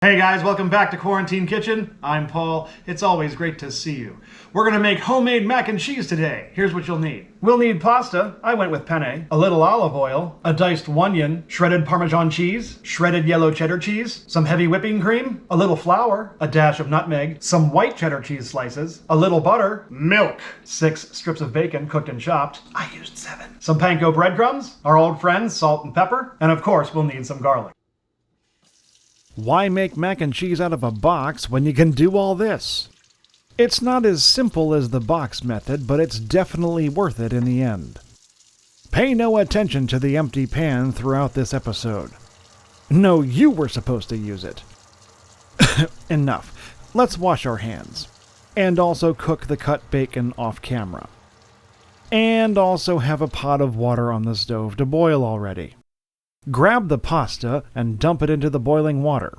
Hey guys, welcome back to Quarantine Kitchen. I'm Paul. It's always great to see you. We're gonna make homemade mac and cheese today. Here's what you'll need. We'll need pasta. I went with penne. A little olive oil, a diced onion, shredded Parmesan cheese, shredded yellow cheddar cheese, some heavy whipping cream, a little flour, a dash of nutmeg, some white cheddar cheese slices, a little butter, milk, 6 strips of bacon cooked and chopped. I used 7. Some panko breadcrumbs, our old friends, salt and pepper, and of course we'll need some garlic. Why make mac and cheese out of a box when you can do all this? It's not as simple as the box method, but it's definitely worth it in the end. Pay no attention to the empty pan throughout this episode. No, you were supposed to use it. Enough. Let's wash our hands. And also cook the cut bacon off camera. And also have a pot of water on the stove to boil already. Grab the pasta and dump it into the boiling water.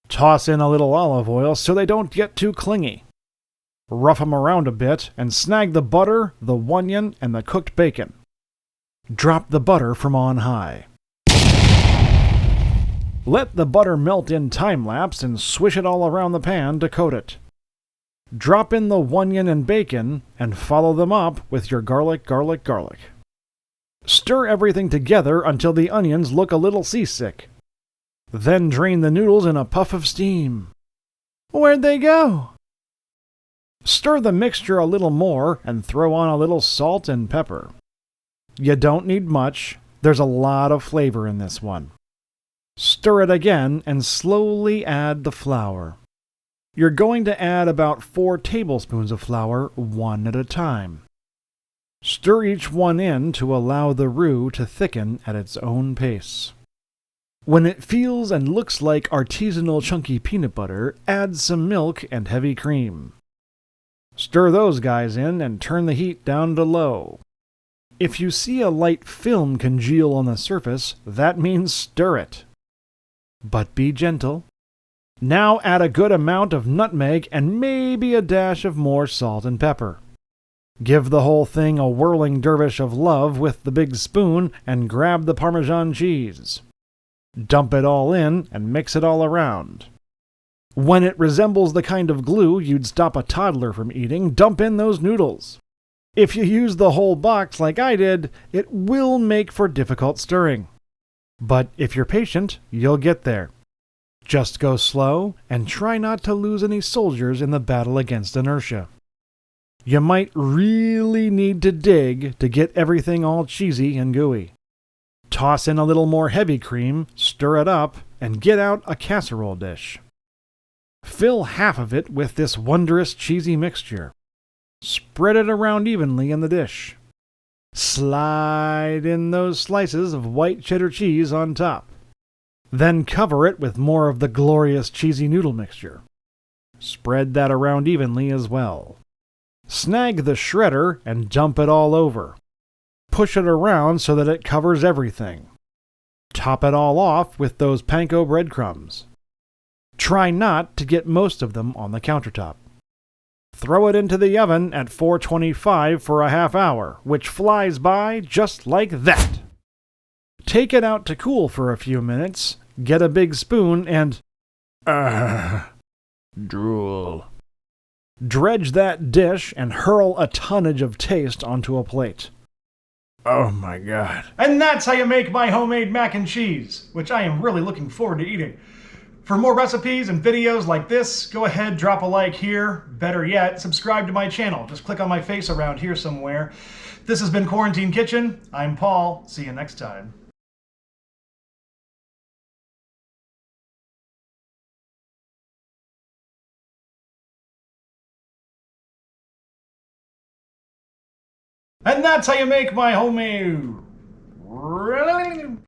Toss in a little olive oil so they don't get too clingy. Rough them around a bit and snag the butter, the onion, and the cooked bacon. Drop the butter from on high. Let the butter melt in time-lapse and swish it all around the pan to coat it. Drop in the onion and bacon and follow them up with your garlic. Stir everything together until the onions look a little seasick. Then drain the noodles in a puff of steam. Where'd they go? Stir the mixture a little more and throw on a little salt and pepper. You don't need much. There's a lot of flavor in this one. Stir it again and slowly add the flour. You're going to add about 4 tablespoons of flour, one at a time. Stir each one in to allow the roux to thicken at its own pace. When it feels and looks like artisanal chunky peanut butter, add some milk and heavy cream. Stir those guys in and turn the heat down to low. If you see a light film congeal on the surface, that means stir it. But be gentle. Now add a good amount of nutmeg and maybe a dash of more salt and pepper. Give the whole thing a whirling dervish of love with the big spoon and grab the Parmesan cheese. Dump it all in and mix it all around. When it resembles the kind of glue you'd stop a toddler from eating, dump in those noodles. If you use the whole box like I did, it will make for difficult stirring. But if you're patient, you'll get there. Just go slow and try not to lose any soldiers in the battle against inertia. You might really need to dig to get everything all cheesy and gooey. Toss in a little more heavy cream, stir it up, and get out a casserole dish. Fill half of it with this wondrous cheesy mixture. Spread it around evenly in the dish. Slide in those slices of white cheddar cheese on top. Then cover it with more of the glorious cheesy noodle mixture. Spread that around evenly as well. Snag the shredder and dump it all over. Push it around so that it covers everything. Top it all off with those panko breadcrumbs. Try not to get most of them on the countertop. Throw it into the oven at 425 for a half hour, which flies by just like that. Take it out to cool for a few minutes, get a big spoon and... drool. Dredge that dish and hurl a tonnage of taste onto a plate. Oh my God. And that's how you make my homemade mac and cheese, which I am really looking forward to eating. For more recipes and videos like this, go ahead, drop a like here. Better yet, subscribe to my channel. Just click on my face around here somewhere. This has been Quarantine Kitchen. I'm Paul. See you next time. And that's how you make my homemade...